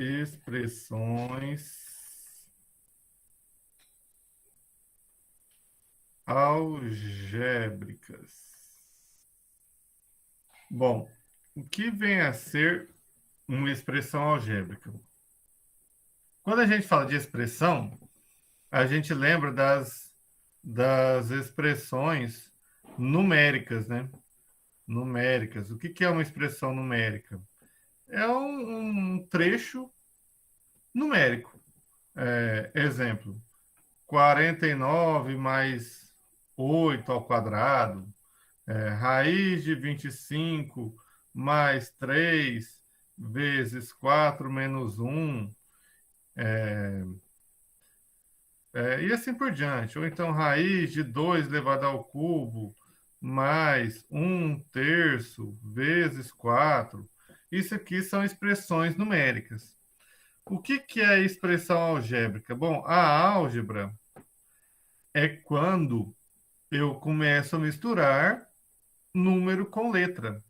expressões algébricas. Bom, o que vem a ser uma expressão algébrica? Quando a gente fala de expressão, a gente lembra das expressões numéricas, né? Numéricas. O que é uma expressão numérica? É um trecho numérico. Exemplo, 49 mais 8 ao quadrado, raiz de 25 mais 3 vezes 4 menos 1, e assim por diante. Ou então, raiz de 2 elevado ao cubo mais 1/3 vezes 4. Isso aqui são expressões numéricas. O que é expressão algébrica? Bom, a álgebra é quando eu começo a misturar número com letra.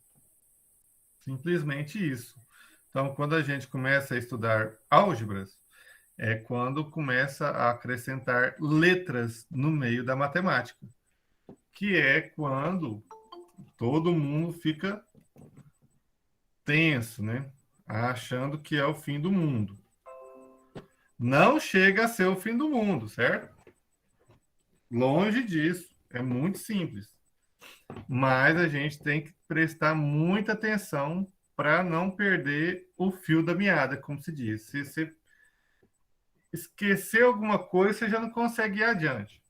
Simplesmente isso. Então, quando a gente começa a estudar álgebras, é quando começa a acrescentar letras no meio da matemática, que é quando todo mundo fica tenso, né? Achando que é o fim do mundo. Não chega a ser o fim do mundo, certo? Longe disso. É muito simples. Mas a gente tem que prestar muita atenção para não perder o fio da meada, como se diz. Se você esquecer alguma coisa, você já não consegue ir adiante.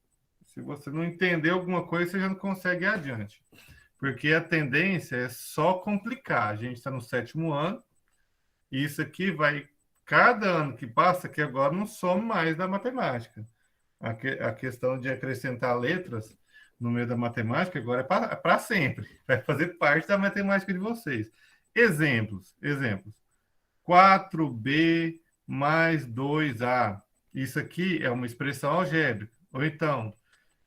Se você não entender alguma coisa, você já não consegue ir adiante. Porque a tendência é só complicar. A gente está no 7º ano, e isso aqui vai. Cada ano que passa, que agora não some mais da matemática. A questão de acrescentar letras no meio da matemática agora é para sempre. Vai fazer parte da matemática de vocês. Exemplos. 4b mais 2a. Isso aqui é uma expressão algébrica. Ou então,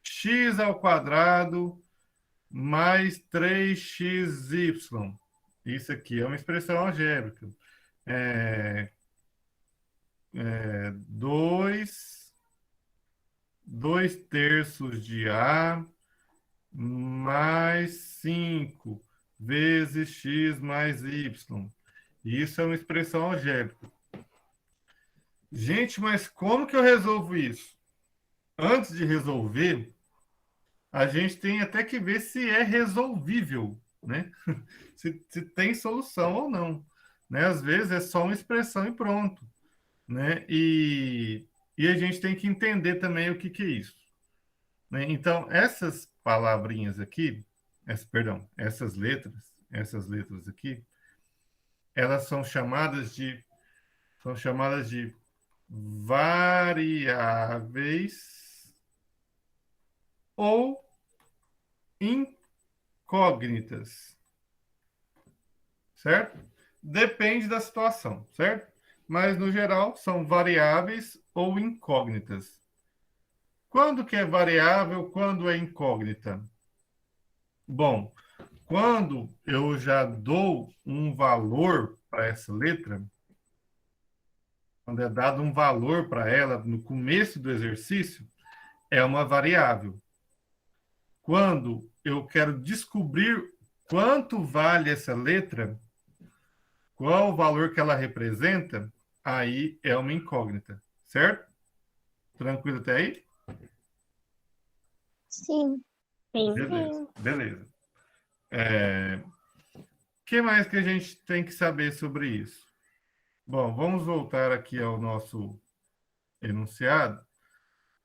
x ao quadrado mais 3xy. Isso aqui é uma expressão algébrica. 2 de A mais 5 vezes x mais y. Isso é uma expressão algébrica. Gente, mas como que eu resolvo isso? Antes de resolver, a gente tem até que ver se é resolvível, né? Se tem solução ou não. Né? Às vezes é só uma expressão e pronto. Né? E a gente tem que entender também o que é isso. Né? Então, essas palavrinhas aqui, essas letras aqui, elas são chamadas de variáveis ou incógnitas, certo? Depende da situação, certo? Mas, no geral, são variáveis ou incógnitas. Quando que é variável, quando é incógnita? Bom, quando eu já dou um valor para essa letra, quando é dado um valor para ela no começo do exercício, é uma variável. Quando eu quero descobrir quanto vale essa letra, qual o valor que ela representa, aí é uma incógnita, certo? Tranquilo até aí? Sim. Sim, Beleza, sim. beleza. O que mais que a gente tem que saber sobre isso? Bom, vamos voltar aqui ao nosso enunciado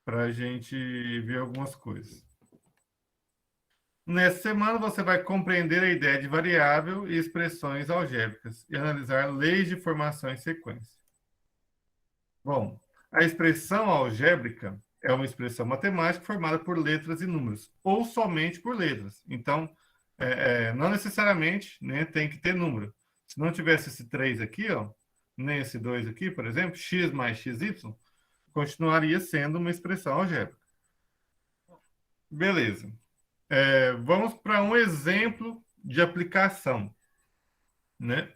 para a gente ver algumas coisas. Nessa semana, você vai compreender a ideia de variável e expressões algébricas e analisar leis de formação em sequência. Bom, a expressão algébrica é uma expressão matemática formada por letras e números, ou somente por letras. Então, não necessariamente, né, tem que ter número. Se não tivesse esse 3 aqui, ó, nem esse 2 aqui, por exemplo, x mais xy, continuaria sendo uma expressão algébrica. Beleza. Vamos para um exemplo de aplicação, né?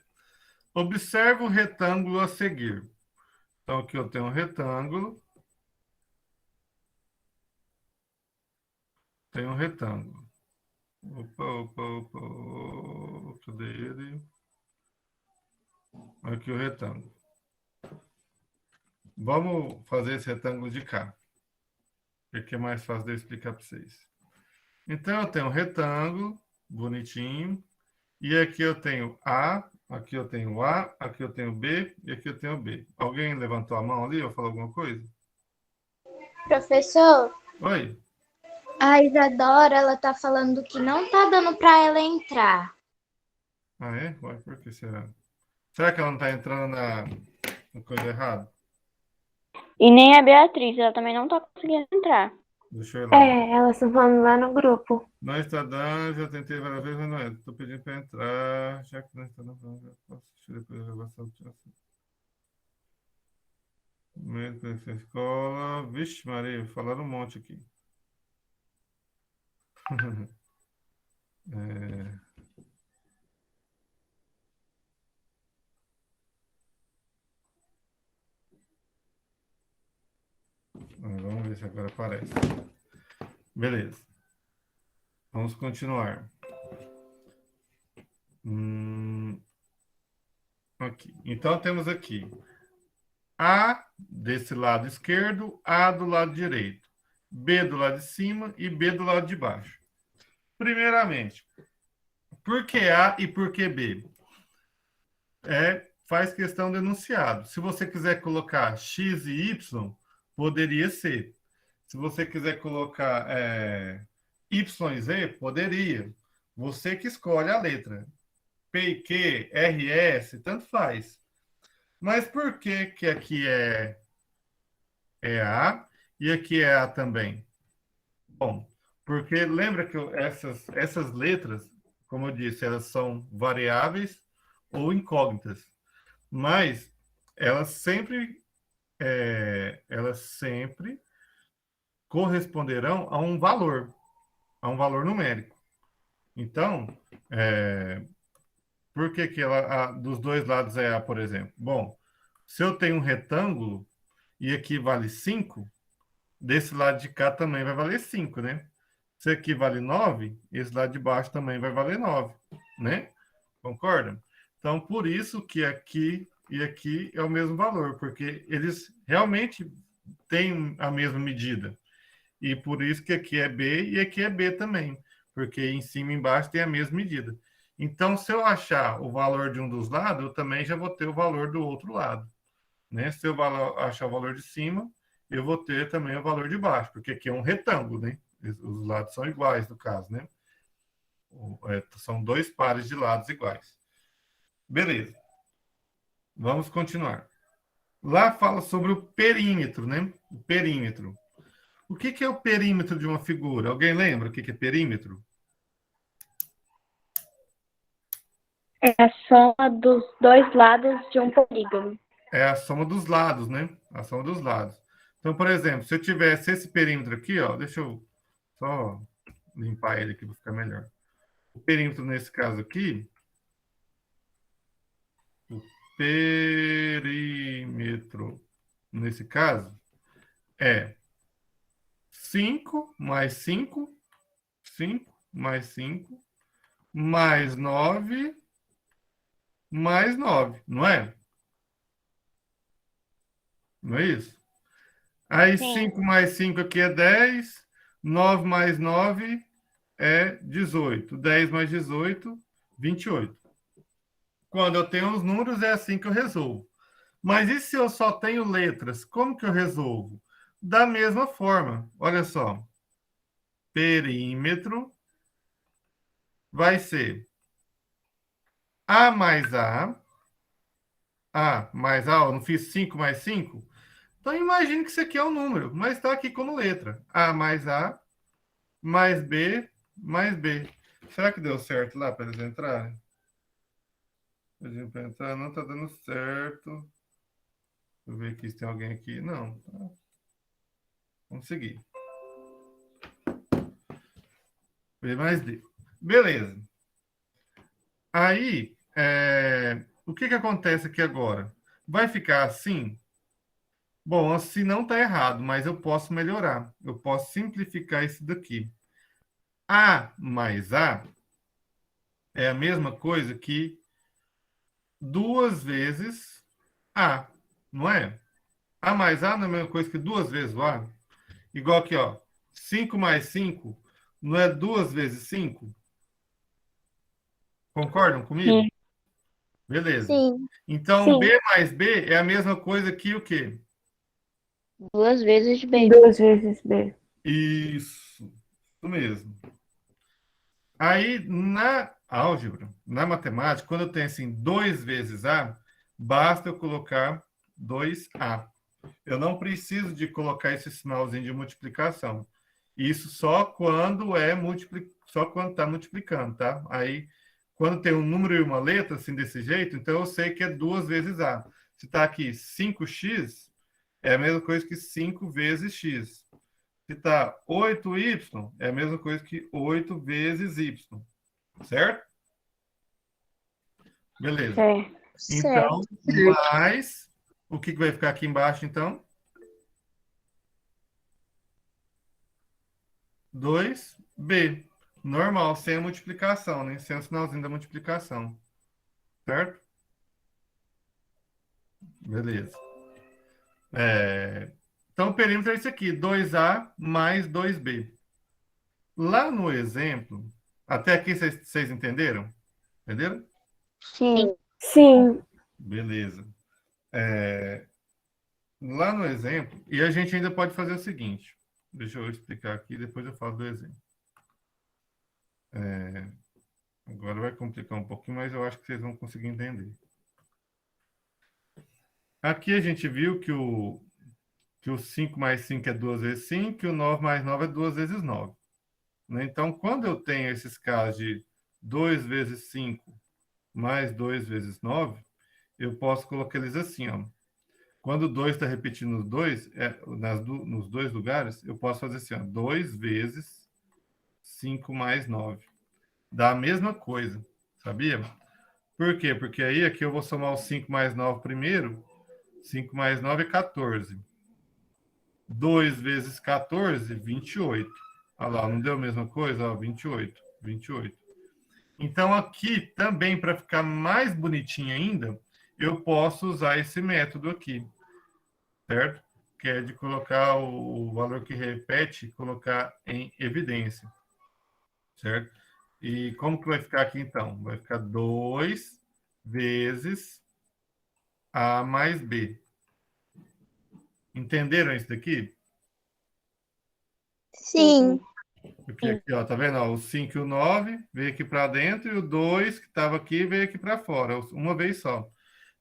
Observe o retângulo a seguir. Então, aqui eu tenho um retângulo. Tem um retângulo. Opa, opa, opa. Cadê ele? Aqui o retângulo. Vamos fazer esse retângulo de cá. Porque é mais fácil de eu explicar para vocês. Então, eu tenho um retângulo, bonitinho. E aqui eu tenho A, aqui eu tenho A, aqui eu tenho B e aqui eu tenho B. Alguém levantou a mão ali ou falou alguma coisa? Professor, Oi? a Isadora, ela tá falando que não tá dando para ela entrar. Ah, é? Ué, por que será? Será que ela não está entrando na coisa errada? E nem a Beatriz, ela também não tá conseguindo entrar. Deixa eu ir lá. Elas estão falando lá no grupo. Não está dando, já tentei várias vezes, mas não é. Estou pedindo para entrar, já que não está dando, já posso assistir depois da gravação. Primeiro conheci a escola. Vixe, Maria, falaram um monte aqui. É... Vamos ver se agora aparece. Beleza. Vamos continuar. Aqui. Então, temos aqui A desse lado esquerdo, A do lado direito, B do lado de cima e B do lado de baixo. Primeiramente, por que A e por que B? Faz questão do enunciado. Se você quiser colocar X e Y, poderia ser. Se você quiser colocar Y e Z, poderia. Você que escolhe a letra. P e Q, R, S, tanto faz. Mas por que que aqui é A e aqui é A também? Bom, porque lembra que essas letras, como eu disse, elas são variáveis ou incógnitas, mas elas sempre corresponderão a um valor numérico. Então, por que que dos dois lados é A, por exemplo? Bom, se eu tenho um retângulo e aqui vale 5, desse lado de cá também vai valer 5, né? Se aqui vale 9, esse lado de baixo também vai valer 9, né? Concorda? Então, por isso que aqui e aqui é o mesmo valor, porque eles realmente têm a mesma medida. E por isso que aqui é B e aqui é B também, porque em cima e embaixo tem a mesma medida. Então, se eu achar o valor de um dos lados, eu também já vou ter o valor do outro lado, né? Se eu achar o valor de cima, eu vou ter também o valor de baixo, porque aqui é um retângulo, né? Os lados são iguais, no caso, né? São dois pares de lados iguais. Beleza. Vamos continuar. Lá fala sobre o perímetro, né? O perímetro. O que que é o perímetro de uma figura? Alguém lembra o que que é perímetro? É a soma dos dois lados de um polígono. É a soma dos lados, né? A soma dos lados. Então, por exemplo, se eu tivesse esse perímetro aqui, ó, deixa eu só limpar ele aqui para ficar melhor. O perímetro nesse caso aqui, o perímetro nesse caso é 5 mais 5, 5 mais 5, mais 9, mais 9, não é? Não é isso? Aí Sim. 5 mais 5 aqui é 10, 9 mais 9 é 18, 10 mais 18, 28. Quando eu tenho os números, é assim que eu resolvo. Mas e se eu só tenho letras? Como que eu resolvo? Da mesma forma. Olha só. Perímetro vai ser A mais A. A mais A, eu não fiz 5 mais 5? Então imagine que isso aqui é um número, mas está aqui como letra. A mais B, mais B. Será que deu certo lá para eles entrarem? Pedindo para entrar, não está dando certo. Deixa eu ver aqui se tem alguém aqui. Não. Tá. Vamos seguir. B mais D. Beleza. Aí, O que acontece aqui agora? Vai ficar assim? Bom, assim não está errado, mas eu posso melhorar. Eu posso simplificar isso daqui. A mais A é a mesma coisa que 2 vezes A, não é? A mais A não é a mesma coisa que 2 vezes o A? Igual aqui, ó. 5 mais 5 não é 2 vezes 5? Concordam comigo? Sim. Beleza. Sim. Então, Sim. B mais B é a mesma coisa que o quê? 2 vezes B. 2 vezes B. Isso mesmo. Aí, na álgebra, na matemática, quando eu tenho assim 2 vezes A, basta eu colocar 2A. Eu não preciso de colocar esse sinalzinho de multiplicação. Isso só quando só quando está multiplicando, tá? Aí, quando tem um número e uma letra, assim, desse jeito, então eu sei que é 2 vezes A. Se está aqui 5x, é a mesma coisa que 5 vezes x. Se está 8y, é a mesma coisa que 8 vezes y. Certo? Beleza. Certo. Então, Certo. mais o que vai ficar aqui embaixo, então? 2b. Normal, sem a multiplicação, né? Sem o sinalzinho da multiplicação. Certo? Beleza. Então, o perímetro é esse aqui, 2a mais 2b. Lá no exemplo, até aqui vocês entenderam? Entenderam? Sim. Sim. Beleza. Lá no exemplo, e a gente ainda pode fazer o seguinte. Deixa eu explicar aqui, depois eu falo do exemplo. Agora vai complicar um pouquinho, mas eu acho que vocês vão conseguir entender. Aqui a gente viu que o 5 mais 5 é 2 vezes 5, que o 9 mais 9 é 2 vezes 9. Né? Então, quando eu tenho esses casos de 2 vezes 5 mais 2 vezes 9, eu posso colocar eles assim, ó. Quando o 2 está repetindo os dois, nos dois lugares, eu posso fazer assim, ó, 2 vezes 5 mais 9. Dá a mesma coisa, sabia? Por quê? Porque aí aqui eu vou somar o 5 mais 9 primeiro. 5 mais 9 é 14. 2 vezes 14, 28. Olha lá, não deu a mesma coisa? Ó, 28. 28. Então, aqui também, para ficar mais bonitinho ainda, eu posso usar esse método aqui, certo? Que é de colocar o valor que repete, colocar em evidência, certo? E como que vai ficar aqui, então? Vai ficar 2 vezes A mais B. Entenderam isso daqui? Sim. Porque aqui, ó, tá vendo? Ó, o 5 e o 9 veio aqui para dentro e o 2 que estava aqui veio aqui para fora, uma vez só.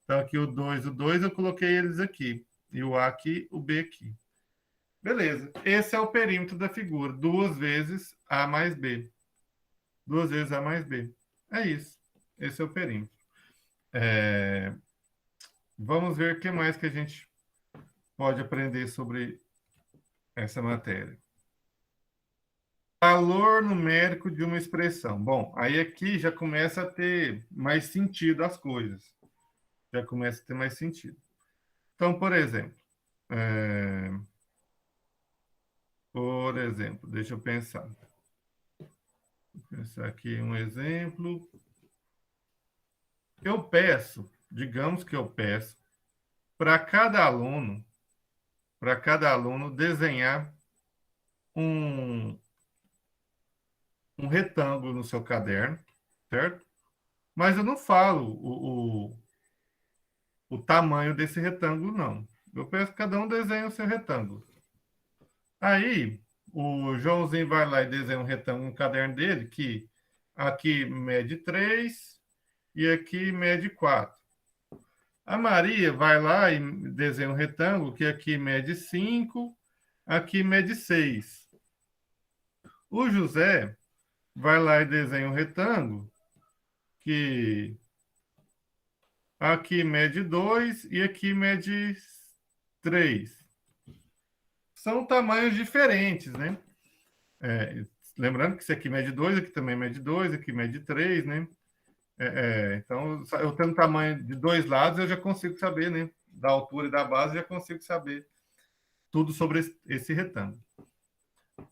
Então, aqui o 2 eu coloquei eles aqui. E o A aqui, o B aqui. Beleza. Esse é o perímetro da figura. 2 vezes A mais B. 2 vezes A mais B. É isso. Esse é o perímetro. Vamos ver o que mais que a gente pode aprender sobre essa matéria. Valor numérico de uma expressão. Bom, aí aqui já começa a ter mais sentido as coisas. Já começa a ter mais sentido. Então, por exemplo, deixa eu pensar. Vou pensar aqui um exemplo. Eu peço, digamos que eu peço, para cada aluno desenhar um, um retângulo no seu caderno, certo? Mas eu não falo o tamanho desse retângulo, não. Eu peço que cada um desenhe o seu retângulo. Aí, o Joãozinho vai lá e desenha um retângulo no caderno dele, que aqui mede 3 e aqui mede 4. A Maria vai lá e desenha um retângulo que aqui mede 5, aqui mede 6. O José vai lá e desenha um retângulo que aqui mede 2 e aqui mede 3. São tamanhos diferentes, né? Lembrando que esse aqui mede 2, aqui também mede 2, aqui mede 3, né? Então, eu tendo tamanho de dois lados, eu já consigo saber, né? Da altura e da base, já consigo saber tudo sobre esse retângulo.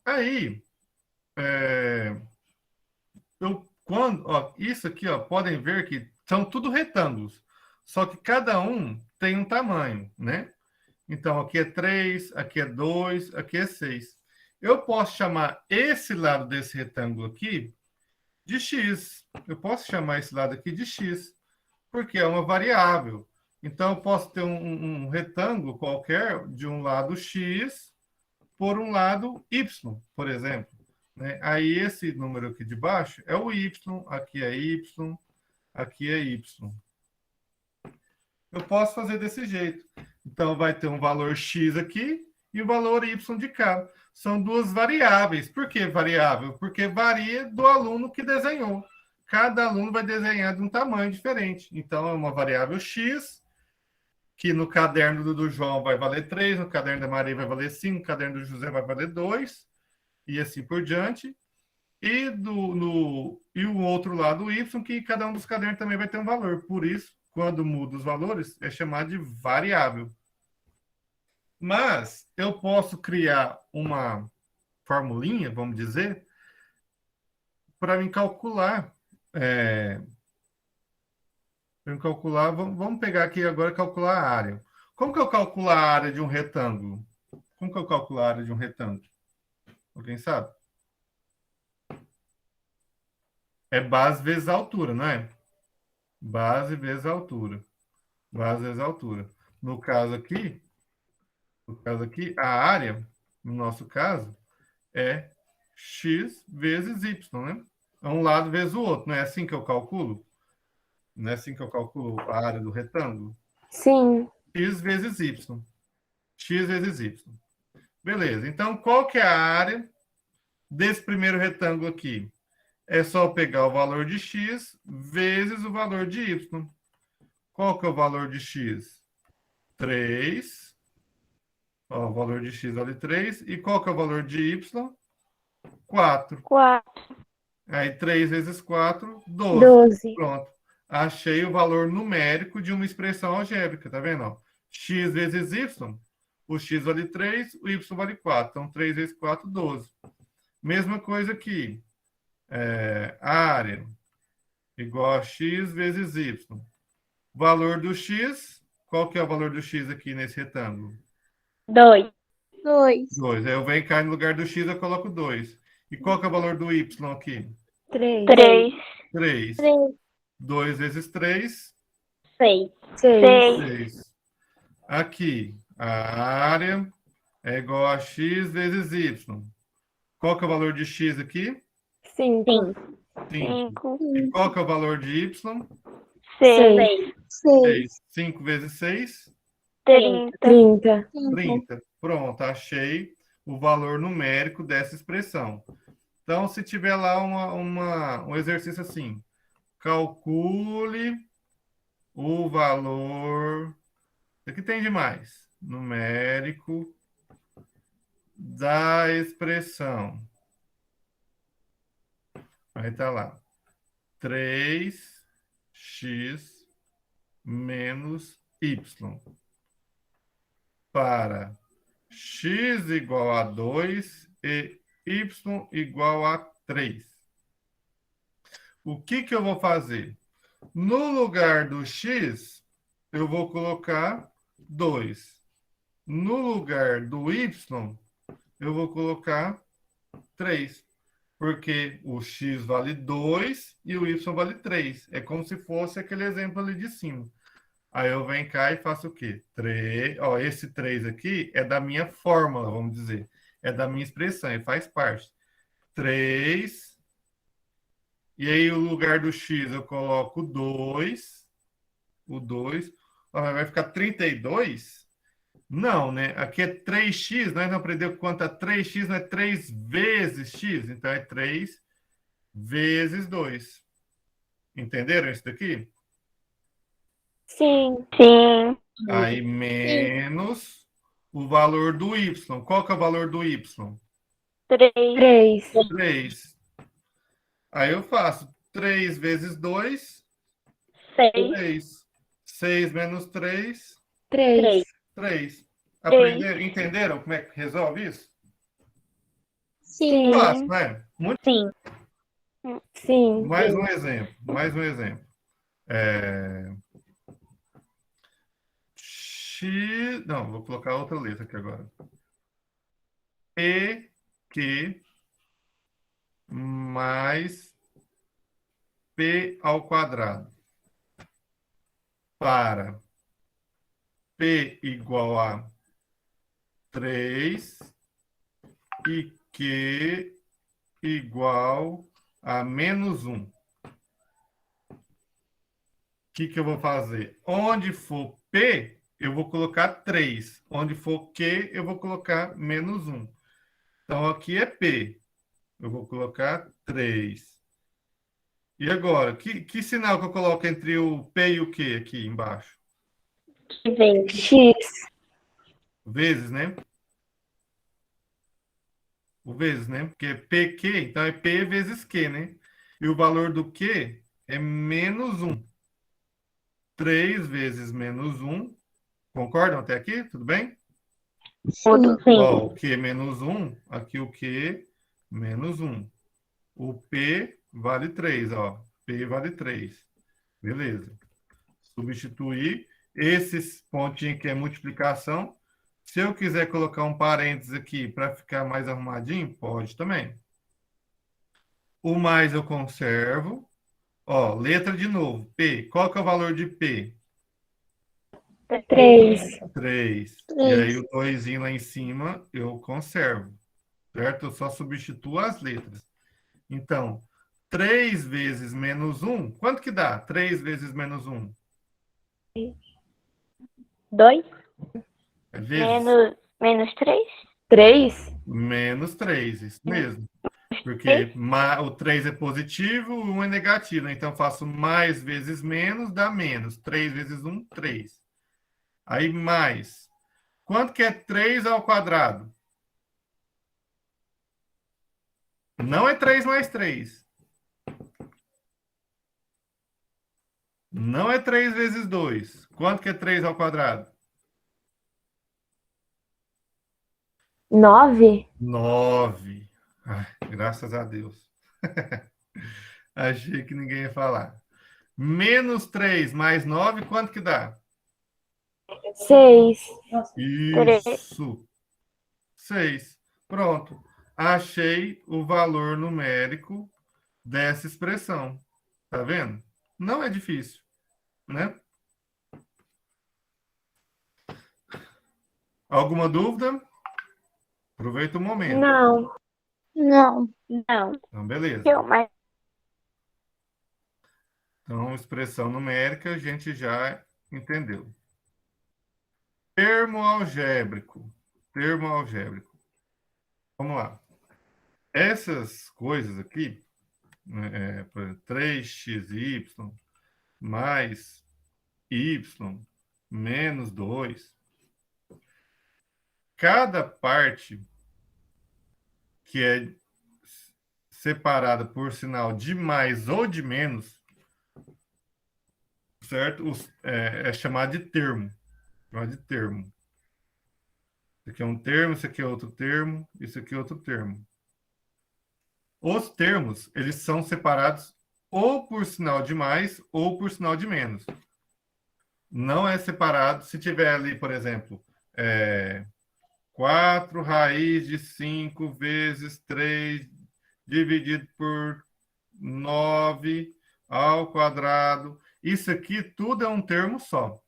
Aí, isso aqui, ó, podem ver que são tudo retângulos, só que cada um tem um tamanho, né? Então, aqui é 3, aqui é 2, aqui é 6. Eu posso chamar esse lado desse retângulo aqui de x. Eu posso chamar esse lado aqui de x, porque é uma variável. Então, eu posso ter um retângulo qualquer de um lado x por um lado y, por exemplo. Né? Aí, esse número aqui de baixo é o y, aqui é y, aqui é y. Eu posso fazer desse jeito. Então, vai ter um valor x aqui e o valor y de cá. São duas variáveis. Por que variável? Porque varia do aluno que desenhou. Cada aluno vai desenhar de um tamanho diferente. Então, é uma variável x, que no caderno do João vai valer 3, no caderno da Maria vai valer 5, no caderno do José vai valer 2, e assim por diante. E o outro lado, o y, que cada um dos cadernos também vai ter um valor. Por isso, quando muda os valores, é chamado de variável. Mas eu posso criar uma formulinha, vamos dizer, para me calcular. Vamos pegar aqui agora e calcular a área. Como que eu calculo a área de um retângulo? Como que eu calculo a área de um retângulo? Alguém sabe? É base vezes a altura, não é? Base vezes a altura. Base vezes a altura. No caso aqui, a área, no nosso caso, é x vezes y, né? É um lado vezes o outro. Não é assim que eu calculo? Não é assim que eu calculo a área do retângulo? Sim. X vezes y. X vezes y. Beleza. Então, qual que é a área desse primeiro retângulo aqui? É só pegar o valor de x vezes o valor de y. Qual que é o valor de x? 3. Ó, o valor de x vale 3. E qual que é o valor de y? 4. 4. Aí 3 vezes 4, 12. 12. Pronto. Achei o valor numérico de uma expressão algébrica, tá vendo? Ó? X vezes y, o x vale 3, o y vale 4. Então, 3 vezes 4, 12. Mesma coisa aqui. A área igual a x vezes y. Valor do x, qual que é o valor do x aqui nesse retângulo? 2. 2. 2. Aí eu venho cá no lugar do x, eu coloco 2. E qual que é o valor do y aqui? 3. 3. 3. 2 vezes 3, 6. 6. 6. Aqui, a área é igual a x vezes y. Qual que é o valor de x aqui? 5. 5. E qual que é o valor de y? 6. 6. 5 vezes 6? 30. 30. Pronto, achei o valor numérico dessa expressão. Então, se tiver lá um exercício assim, calcule o valor... O que tem de mais? Numérico da expressão. Aí tá lá. 3x menos y. Para x igual a 2 e y igual a 3. O que eu vou fazer? No lugar do x, eu vou colocar 2. No lugar do y, eu vou colocar 3. Porque o x vale 2 e o y vale 3. É como se fosse aquele exemplo ali de cima. Aí eu venho cá e faço o quê? 3. Ó, esse 3 aqui é da minha fórmula, vamos dizer. É da minha expressão, e faz parte. 3. E aí, no lugar do x, eu coloco 2. O 2. Ó, vai ficar 32? Não, né? Aqui é 3x, nós não aprendemos quanto é 3x, não é 3 vezes x. Então, é 3 vezes 2. Entenderam isso daqui? Sim. Aí, menos o valor do y. Qual que é o valor do y? 3. 3. Aí eu faço 3 vezes 2, 6. 3. 6 menos 3, 3. 3. Aprenderam? Entenderam como é que resolve isso? Sim. Fácil, não é? Muito. Sim. Sim. Mais um exemplo. Mais um exemplo. X. Não, vou colocar outra letra aqui agora. PQ mais P ao quadrado para P igual a 3 e Q igual a menos 1. O que eu vou fazer? Onde for P, eu vou colocar 3. Onde for Q, eu vou colocar menos 1. Então, aqui é P. Eu vou colocar 3. E agora, que sinal que eu coloco entre o P e o Q aqui embaixo? X. Vezes, né? O vezes, né? Porque é PQ, então é P vezes Q, né? E o valor do Q é menos 1. 3 vezes menos 1. Concordam até aqui? Tudo bem? Sim. Ó, o Q menos 1, aqui o Q menos 1. O P vale 3, ó. P vale 3. Beleza. Substituir esses pontinhos que é multiplicação. Se eu quiser colocar um parênteses aqui para ficar mais arrumadinho, pode também. O mais eu conservo. Ó, letra de novo. P. Qual que é o valor de P? 3. 3. E aí o 2 lá em cima eu conservo. Certo? Eu só substituo as letras. Então, 3 vezes menos 1, quanto que dá? 3 vezes menos 1? 2. Vezes Menos 3. 3. menos 3, isso mesmo. Porque o 3 é positivo, o 1 é negativo. Né? Então, eu faço mais vezes menos, dá menos. 3 vezes 1, 3. Aí, mais. Quanto que é 3 ao quadrado? Não é 3 mais 3. Não é 3 vezes 2. Quanto que é 3 ao quadrado? 9. 9. Ai, graças a Deus. Achei que ninguém ia falar. Menos 3 mais 9, quanto que dá? 6. Isso. 6. Pronto. Achei o valor numérico dessa expressão. Tá vendo? Não é difícil, né? Alguma dúvida? Aproveita o momento. Não. Não. Não. Então, beleza. Mas Então, expressão numérica a gente já entendeu. Termo algébrico. Termo algébrico. Vamos lá. Essas coisas aqui, né, 3xy mais y menos 2, cada parte que é separada por sinal de mais ou de menos, certo? É chamado de termo. Chamado de termo. Isso aqui é um termo, isso aqui é outro termo, isso aqui é outro termo. Os termos, eles são separados ou por sinal de mais ou por sinal de menos. Não é separado se tiver ali, por exemplo, 4 raiz de 5 vezes 3 dividido por 9 ao quadrado. Isso aqui tudo é um termo só.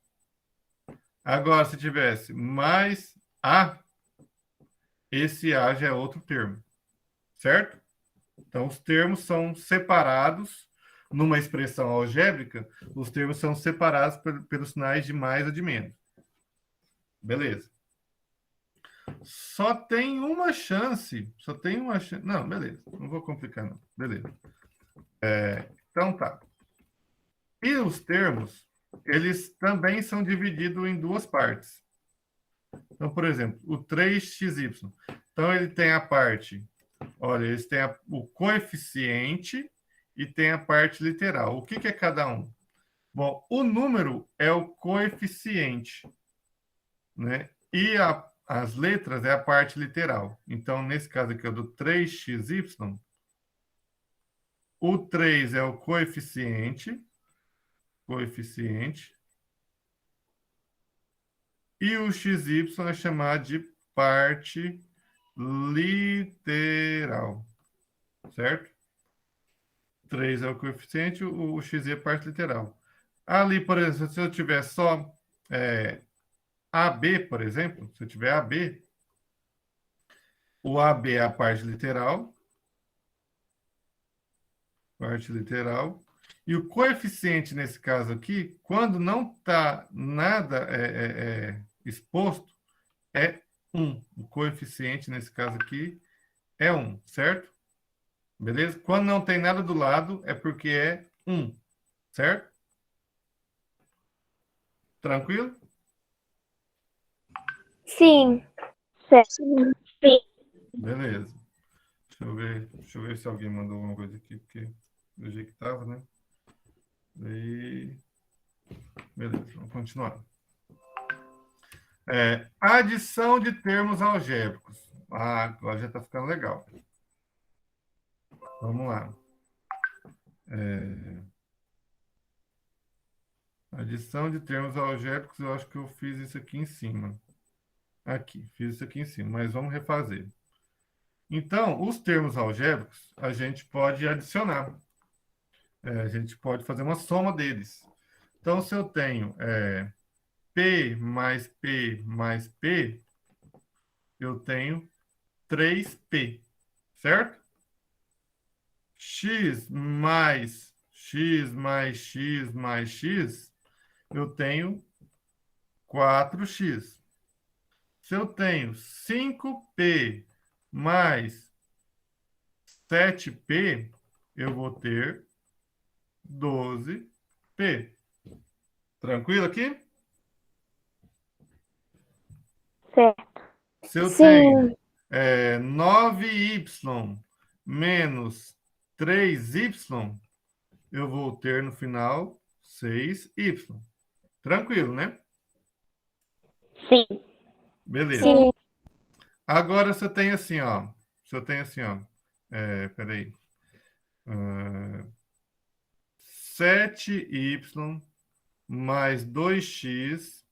Agora, se tivesse mais A, esse A já é outro termo. Certo? Então, os termos são separados. Numa expressão algébrica, os termos são separados pelos sinais de mais ou de menos. Beleza. Só tem uma chance. Só tem uma chance. Não, beleza. Não vou complicar, não. Beleza. Então tá. E os termos, eles também são divididos em duas partes. Então, por exemplo, o 3xy. Então, ele tem a parte. Olha, eles têm o coeficiente e tem a parte literal. O que é cada um? Bom, o número é o coeficiente, né? E as letras é a parte literal. Então, nesse caso aqui, do 3xy, o 3 é o coeficiente, e o xy é chamado de parte literal, certo? 3 é o coeficiente, o x é a parte literal. Ali, por exemplo, se eu tiver só AB, por exemplo, se eu tiver AB, o AB é a parte literal, e o coeficiente nesse caso aqui, quando não está nada exposto, é 1. O coeficiente nesse caso aqui é 1, certo? Beleza? Quando não tem nada do lado, é porque é 1, certo? Tranquilo? Sim. Certo. Sim. Sim. Beleza. Deixa eu ver se alguém mandou alguma coisa aqui, porque do jeito que estava, né? Daí... Beleza, vamos continuar. Adição de termos algébricos. Ah, agora já está ficando legal. Vamos lá. Adição de termos algébricos, eu acho que eu fiz isso aqui em cima. Aqui, fiz isso aqui em cima, mas vamos refazer. Então, os termos algébricos, a gente pode adicionar. A gente pode fazer uma soma deles. Então, se eu tenho P mais P mais P, eu tenho 3P, certo? X mais X mais X mais X, eu tenho 4x. Se eu tenho 5p mais 7p, eu vou ter 12p. Tranquilo aqui? Certo. Se eu tenho Sim. 9y menos 3y, eu vou ter no final 6y. Tranquilo, né? Sim. Beleza. Sim. Agora, se eu tenho assim, ó. Se eu tenho assim, ó. Peraí. 7y mais 2x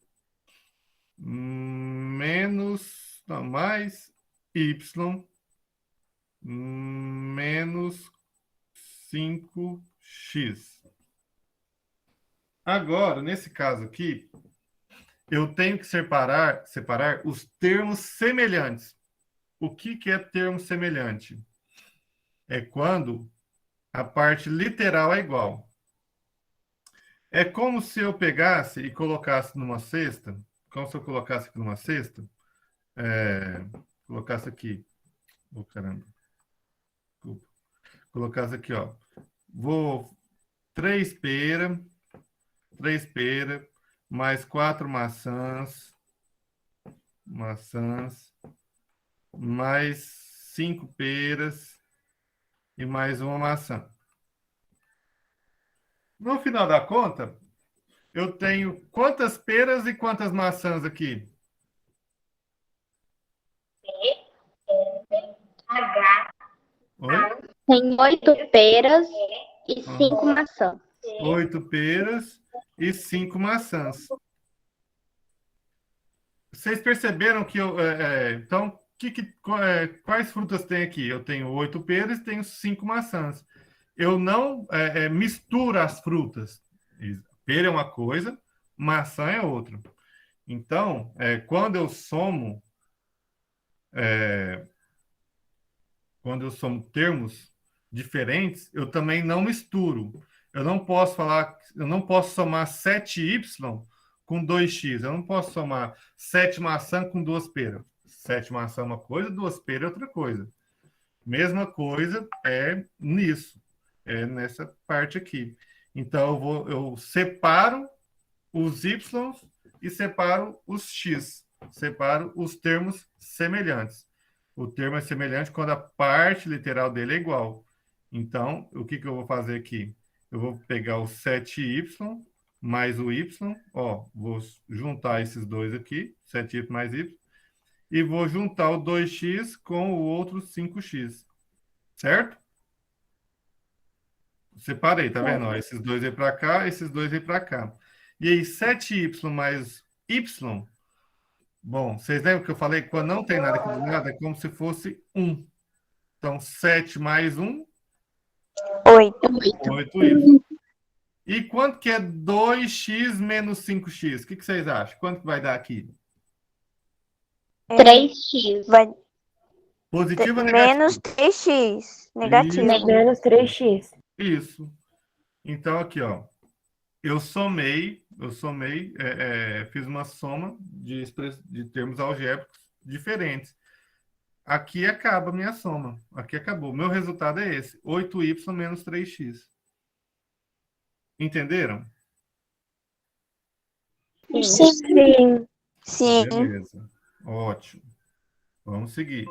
menos... Não, mais y menos 5x. Agora, nesse caso aqui, eu tenho que separar os termos semelhantes. O que é termo semelhante? É quando a parte literal é igual. É como se eu pegasse e colocasse numa cesta, como se eu colocasse aqui numa cesta, colocasse aqui, oh, caramba, desculpa. Colocasse aqui, ó, vou 3 pera, mais 4 maçãs, mais 5 peras e mais uma maçã. No final da conta, eu tenho quantas peras e quantas maçãs aqui? Oi? Tem 8 peras e 5 maçãs. 8 peras e 5 maçãs. Vocês perceberam que eu. Então, quais frutas tem aqui? Eu tenho 8 peras e tenho 5 maçãs. Eu não misturo as frutas. Pera é uma coisa, maçã é outra. Então, quando eu somo termos diferentes, eu também não misturo. Eu não posso somar 7y com 2x. Eu não posso somar 7 maçã com 2 peras. 7 maçã é uma coisa, 2 peras é outra coisa. Mesma coisa é nisso, nessa parte aqui. Então, eu separo os y e separo os x. Separo os termos semelhantes. O termo é semelhante quando a parte literal dele é igual. Então, o que eu vou fazer aqui? Eu vou pegar o 7y mais o y. Ó, vou juntar esses dois aqui, 7y mais y. E vou juntar o 2x com o outro 5x. Certo? Separei, tá vendo? Ó, esses dois vêm para cá, esses dois vêm para cá. E aí, 7y mais y. Bom, vocês lembram que eu falei que quando não tem nada aqui do lado, é como se fosse 1. Então, 7 mais 1, 8. 8y. E quanto que é 2x menos 5x? O que vocês acham? Quanto que vai dar aqui? 3x. Vai Positivo ou negativo? menos 3x. Negativo. Menos 3x. Isso. Então, aqui, ó. Eu somei, fiz uma soma de termos algébricos diferentes. Aqui acaba a minha soma. Aqui acabou. Meu resultado é esse. 8y menos 3x. Entenderam? Sim. Sim. Beleza. Ótimo. Vamos seguir.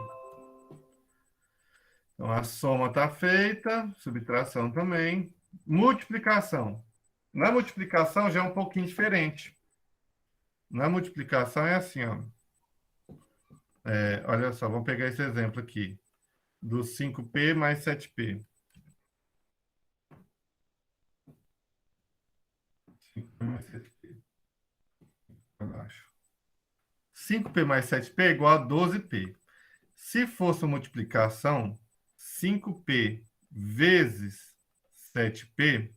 Então, a soma está feita. Subtração também. Multiplicação. Na multiplicação já é um pouquinho diferente. Na multiplicação é assim, ó. Olha só, vamos pegar esse exemplo aqui. Do 5p mais 7p. 5p mais 7p. Abaixo. 5p mais 7p é igual a 12p. Se fosse uma multiplicação, 5p vezes 7p,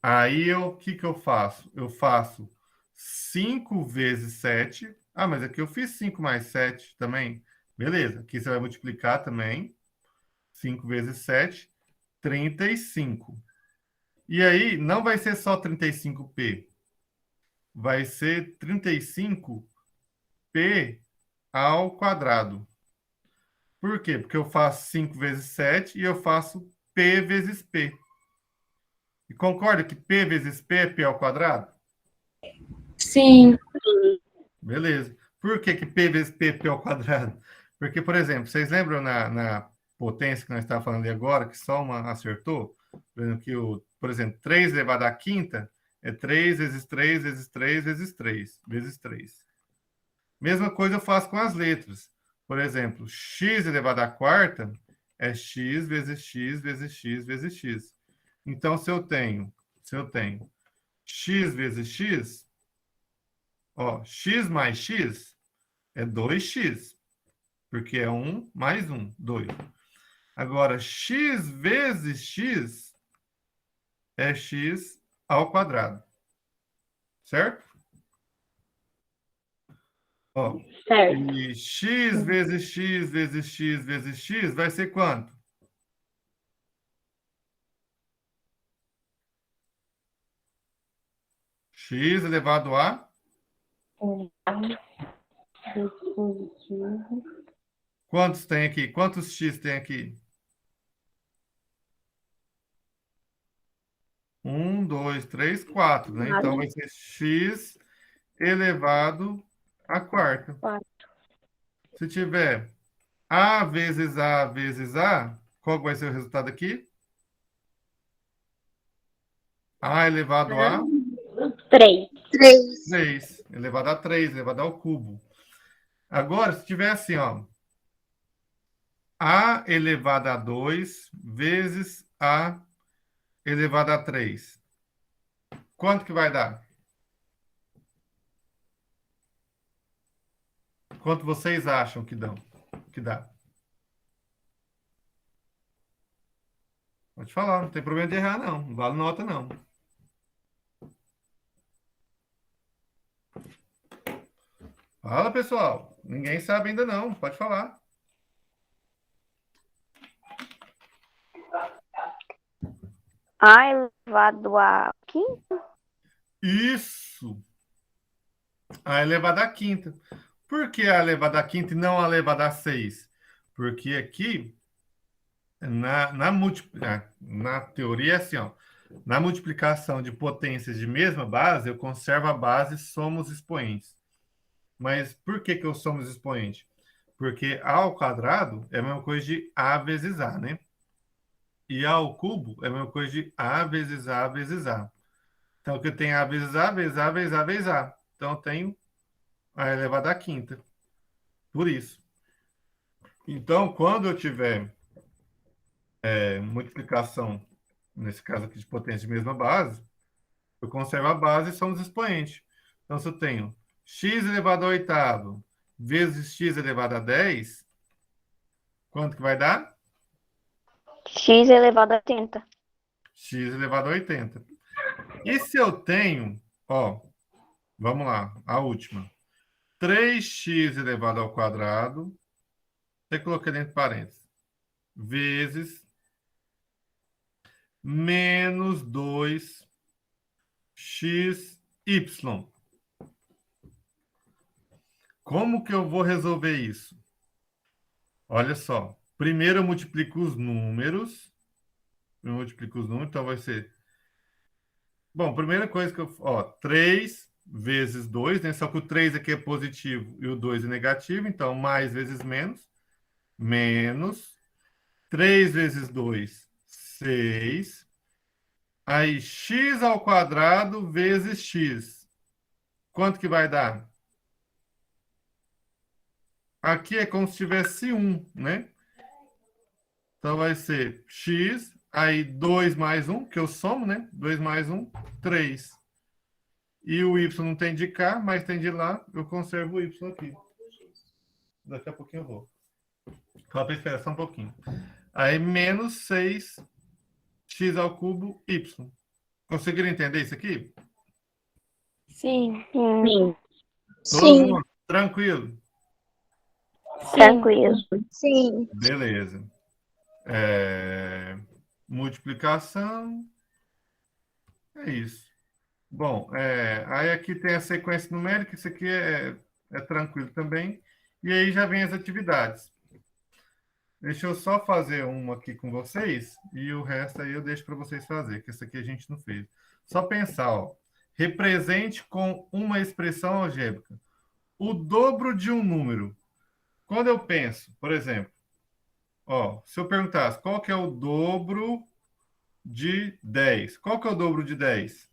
aí o que eu faço? Eu faço 5 vezes 7. Ah, mas aqui eu fiz 5 mais 7 também. Beleza, aqui você vai multiplicar também. 5 vezes 7, 35. E aí, não vai ser só 35p. Vai ser 35p ao quadrado. Por quê? Porque eu faço 5 vezes 7 e eu faço p vezes p. E concorda que p vezes p é p ao quadrado? Sim. Beleza. Por que p vezes p é p ao quadrado? Porque, por exemplo, vocês lembram na potência que nós estávamos falando ali agora, que só uma acertou? Por exemplo, por exemplo, 3 elevado à quinta é 3 vezes 3 vezes 3 vezes 3 vezes 3. Mesma coisa eu faço com as letras. Por exemplo, x elevado à quarta é x vezes x vezes x vezes x. Então, se eu tenho x vezes x, ó, x mais x é 2x, porque é 1 mais 1, 2. Agora, x vezes x é x ao quadrado. Certo? Ó, Certo. e x vezes x vezes x vezes x vai ser quanto? X elevado a... Quantos tem aqui? Quantos x tem aqui? 1, 2, 3, 4, né? Então, vai ser x elevado à quarta. 4. Se tiver a vezes a vezes a, qual vai ser o resultado aqui? A elevado a 3. 3. Elevado a 3, elevado ao cubo. Agora, se tiver assim, ó. A elevado a 2 vezes a elevado a 3. Quanto que vai dar? Quanto vocês acham que dá? Pode falar, não tem problema de errar, não. Não vale nota, não. Fala, pessoal. Ninguém sabe ainda, não. Pode falar. A elevado a quinta? Isso. A elevada à quinta. Por que a elevada à quinta e não a elevada a 6? Porque aqui, na teoria, é assim, ó. Na multiplicação de potências de mesma base, eu conservo a base somos expoentes. Mas por que eu somos expoente? Porque A ao quadrado é a mesma coisa de A vezes A, né? E A ao cubo é a mesma coisa de A vezes A vezes A. Então, que eu tenho A vezes A, vezes A, vezes A, vezes A. Então, eu tenho A elevado à quinta. Por isso. Então, quando eu tiver multiplicação, nesse caso aqui de potência de mesma base, eu conservo a base e são os expoentes. Então, se eu tenho x elevado ao oitavo vezes x elevado a 10, quanto que vai dar? X elevado a 80. X elevado a 80. E se eu tenho, ó, vamos lá, a última. 3x elevado ao quadrado, até coloquei dentro de parênteses, vezes menos 2xy. Como que eu vou resolver isso? Olha só. Primeiro eu multiplico os números. Então vai ser... Bom, primeira coisa que eu... Ó, 3 vezes 2, né? Só que o 3 aqui é positivo e o 2 é negativo. Então, mais vezes menos. Menos 3 vezes 2, 6. Aí, x ao quadrado vezes x. Quanto que vai dar? Aqui é como se tivesse 1, né? Então, vai ser x, aí 2 mais 1, que eu somo, né? 2 mais 1, 3. E o y não tem de cá, mas tem de lá. Eu conservo o y aqui. Daqui a pouquinho eu vou. Só para esperar só um pouquinho. Aí, menos 6x ao cubo y. Conseguiram entender isso aqui? Sim. Sim. Todo Sim, mundo tranquilo? Tranquilo. sim. Beleza. Multiplicação. É isso. Bom, aí aqui tem a sequência numérica, isso aqui é tranquilo também. E aí já vem as atividades. Deixa eu só fazer uma aqui com vocês e o resto aí eu deixo para vocês fazer, que isso aqui a gente não fez. Só pensar, ó. Represente com uma expressão algébrica o dobro de um número. Quando eu penso, por exemplo, ó, se eu perguntasse qual que é o dobro de 10? Qual que é o dobro de 10?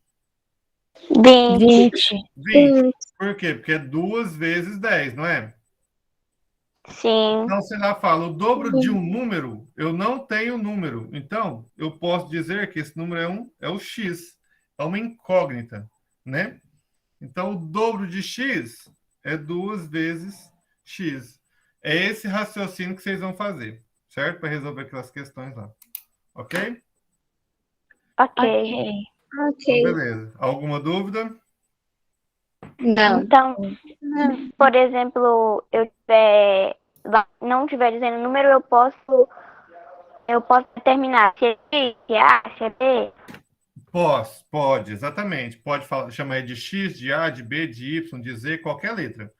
20. 20. Por quê? Porque é 2 vezes 10, não é? Sim. Então, se lá fala o dobro de um número, eu não tenho número. Então, eu posso dizer que esse número é o x. É uma incógnita, né? Então, o dobro de x é 2 vezes x. É esse raciocínio que vocês vão fazer, certo? Para resolver aquelas questões lá. Ok? Ok. Então, Ok. beleza. Alguma dúvida? Não. Então, se, por exemplo, não tiver dizendo número, eu posso determinar se é X, se é A, se é B. Pode, exatamente. Pode chamar de X, de A, de B, de Y, de Z, qualquer letra.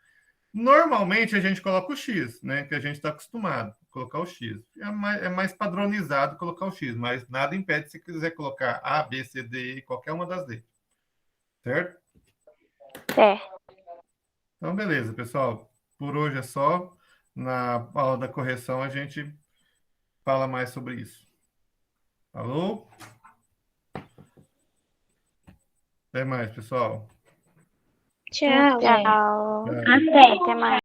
Normalmente a gente coloca o X, né? Que a gente está acostumado a colocar o X. É mais padronizado colocar o X, mas nada impede se quiser colocar A, B, C, D, E, qualquer uma das letras. Certo? Certo. Então, beleza, pessoal. Por hoje é só. Na aula da correção a gente fala mais sobre isso. Falou? Até mais, pessoal. Tchau. Tchau. Tchau. Até. Até mais.